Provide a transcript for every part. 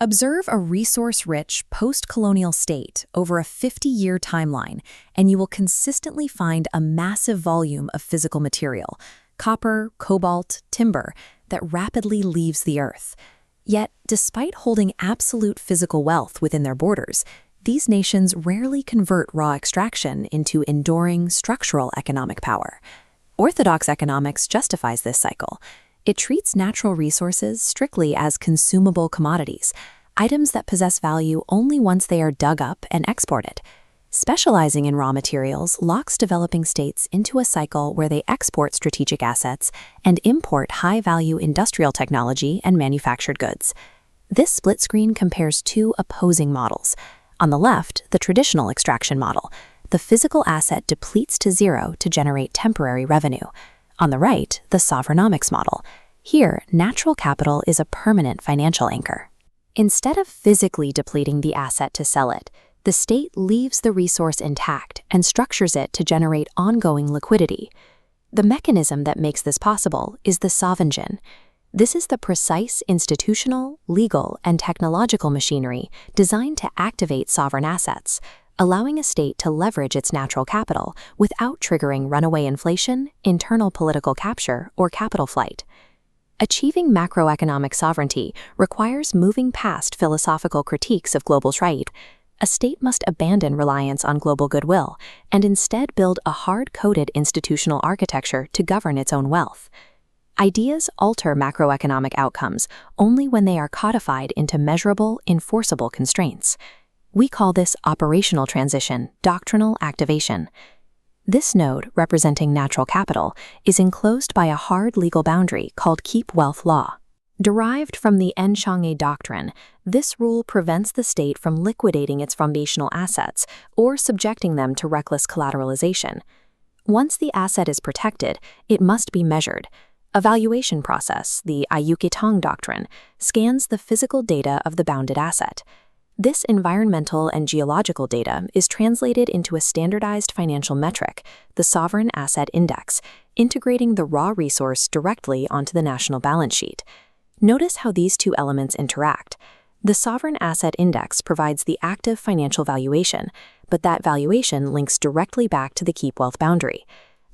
Observe a resource-rich post-colonial state over a 50-year timeline, and you will consistently find a massive volume of physical material, copper, cobalt, timber, that rapidly leaves the Earth. Yet, despite holding absolute physical wealth within their borders, these nations rarely convert raw extraction into enduring structural economic power. Orthodox economics justifies this cycle. It treats natural resources strictly as consumable commodities, items that possess value only once they are dug up and exported. Specializing in raw materials locks developing states into a cycle where they export strategic assets and import high-value industrial technology and manufactured goods. This split screen compares two opposing models. On the left, the traditional extraction model. The physical asset depletes to zero to generate temporary revenue. On the right, the Sovereignomics model. Here, natural capital is a permanent financial anchor. Instead of physically depleting the asset to sell it, the state leaves the resource intact and structures it to generate ongoing liquidity. The mechanism that makes this possible is the Sovereign. This is the precise institutional, legal, and technological machinery designed to activate sovereign assets, allowing a state to leverage its natural capital without triggering runaway inflation, internal political capture, or capital flight. Achieving macroeconomic sovereignty requires moving past philosophical critiques of global trade. A state must abandon reliance on global goodwill and instead build a hard-coded institutional architecture to govern its own wealth. Ideas alter macroeconomic outcomes only when they are codified into measurable, enforceable constraints. We call this operational transition, doctrinal activation. This node, representing natural capital, is enclosed by a hard legal boundary called keep wealth law. Derived from the Enchangé doctrine, this rule prevents the state from liquidating its foundational assets or subjecting them to reckless collateralization. Once the asset is protected, it must be measured. A valuation process, the Ayuk doctrine, scans the physical data of the bounded asset. This environmental and geological data is translated into a standardized financial metric, the Sovereign Asset Index, integrating the raw resource directly onto the national balance sheet. Notice how these two elements interact. The Sovereign Asset Index provides the active financial valuation, but that valuation links directly back to the keep wealth boundary.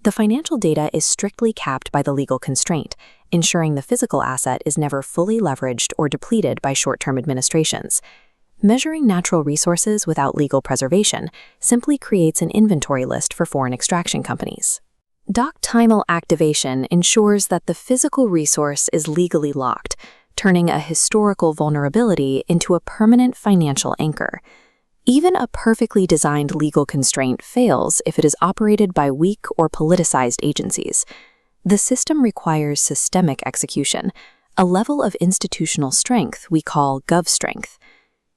The financial data is strictly capped by the legal constraint, ensuring the physical asset is never fully leveraged or depleted by short-term administrations. Measuring natural resources without legal preservation simply creates an inventory list for foreign extraction companies. Doctrinal activation ensures that the physical resource is legally locked, turning a historical vulnerability into a permanent financial anchor. Even a perfectly designed legal constraint fails if it is operated by weak or politicized agencies. The system requires systemic execution, a level of institutional strength we call gov strength.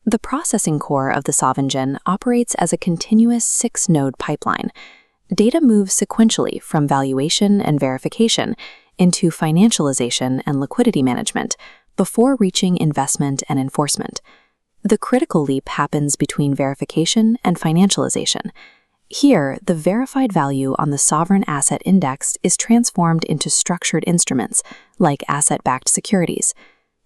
The processing core of the Sovereign operates as a continuous 6-node pipeline. Data moves sequentially from valuation and verification into financialization and liquidity management before reaching investment and enforcement. The critical leap happens between verification and financialization. Here, the verified value on the Sovereign Asset Index is transformed into structured instruments, like asset-backed securities.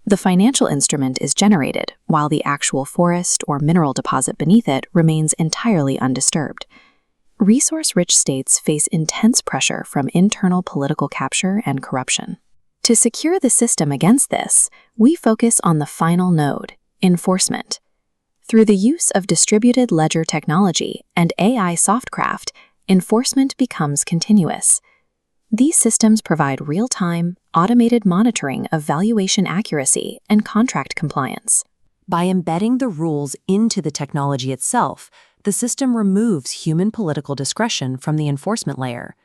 The financial instrument is generated, while the actual forest or mineral deposit beneath it remains entirely undisturbed. Resource-rich states face intense pressure from internal political capture and corruption. To secure the system against this, we focus on the final node, enforcement. Through the use of distributed ledger technology and AI softcraft, enforcement becomes continuous. These systems provide real-time, automated monitoring of valuation accuracy and contract compliance. By embedding the rules into the technology itself, the system removes human political discretion from the enforcement layer.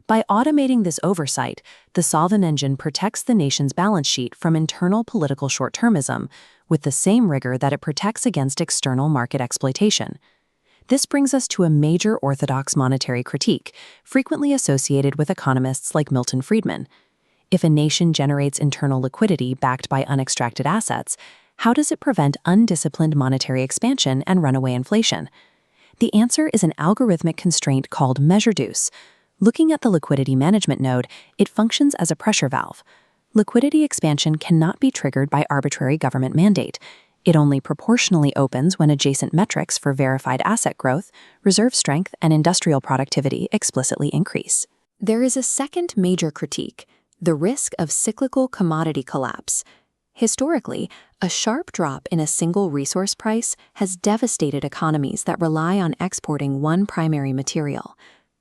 By automating this oversight, the Sovereign engine protects the nation's balance sheet from internal political short-termism with the same rigor that it protects against external market exploitation. This brings us to a major orthodox monetary critique, frequently associated with economists like Milton Friedman. If a nation generates internal liquidity backed by unextracted assets, how does it prevent undisciplined monetary expansion and runaway inflation? The answer is an algorithmic constraint called measure-duce. Looking at the liquidity management node, it functions as a pressure valve. Liquidity expansion cannot be triggered by arbitrary government mandate. It only proportionally opens when adjacent metrics for verified asset growth, reserve strength, and industrial productivity explicitly increase. There is a second major critique: the risk of cyclical commodity collapse. Historically, a sharp drop in a single resource price has devastated economies that rely on exporting one primary material.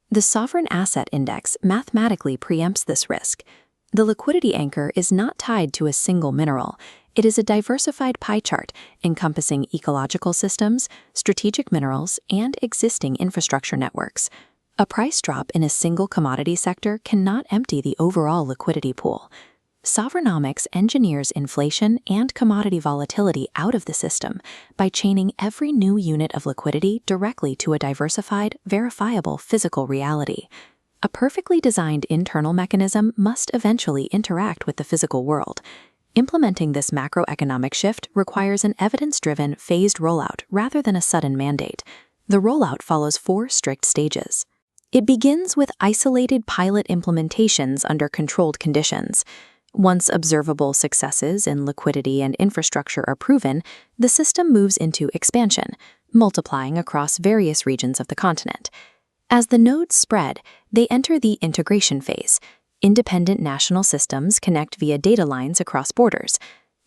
The Sovereign Asset Index mathematically preempts this risk. The liquidity anchor is not tied to a single mineral. It is a diversified pie chart encompassing ecological systems, strategic minerals, and existing infrastructure networks. A price drop in a single commodity sector cannot empty the overall liquidity pool. Sovereignomics engineers inflation and commodity volatility out of the system by chaining every new unit of liquidity directly to a diversified, verifiable physical reality. A perfectly designed internal mechanism must eventually interact with the physical world. Implementing this macroeconomic shift requires an evidence-driven, phased rollout rather than a sudden mandate. The rollout follows 4 strict stages. It begins with isolated pilot implementations under controlled conditions. Once observable successes in liquidity and infrastructure are proven, the system moves into expansion, multiplying across various regions of the continent. As the nodes spread, they enter the integration phase. Independent national systems connect via data lines across borders.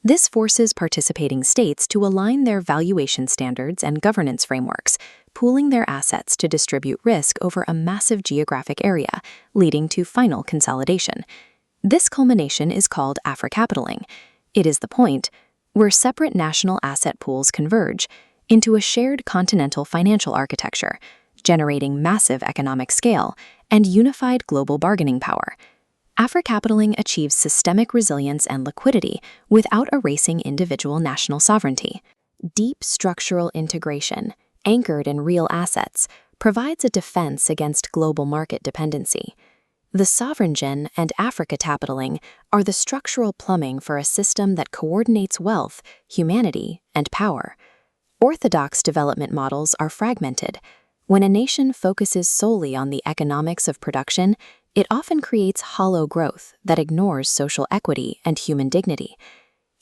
This forces participating states to align their valuation standards and governance frameworks, pooling their assets to distribute risk over a massive geographic area, leading to final consolidation. This culmination is called Africapitaling. It is the point where separate national asset pools converge into a shared continental financial architecture, generating massive economic scale and unified global bargaining power. Africapitaling achieves systemic resilience and liquidity without erasing individual national sovereignty. Deep structural integration, anchored in real assets, provides a defense against global market dependency. The Sovereign and Africapitaling are the structural plumbing for a system that coordinates wealth, humanity, and power. Orthodox development models are fragmented. When a nation focuses solely on the economics of production, it often creates hollow growth that ignores social equity and human dignity.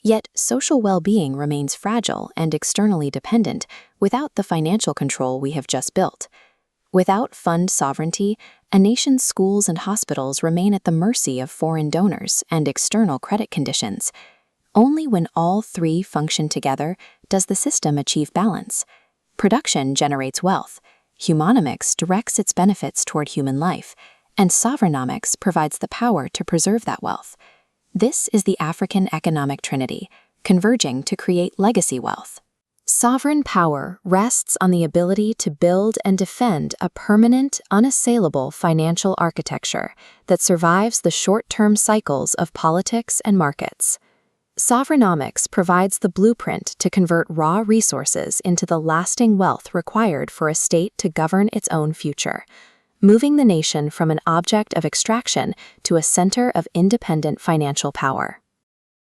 Yet, social well-being remains fragile and externally dependent without the financial control we have just built. Without fund sovereignty, a nation's schools and hospitals remain at the mercy of foreign donors and external credit conditions. Only when all 3 function together does the system achieve balance. Production generates wealth, humanomics directs its benefits toward human life, and Sovereignomics provides the power to preserve that wealth. This is the African Economic Trinity, converging to create legacy wealth. Sovereign power rests on the ability to build and defend a permanent, unassailable financial architecture that survives the short-term cycles of politics and markets. Sovereignomics provides the blueprint to convert raw resources into the lasting wealth required for a state to govern its own future, moving the nation from an object of extraction to a center of independent financial power.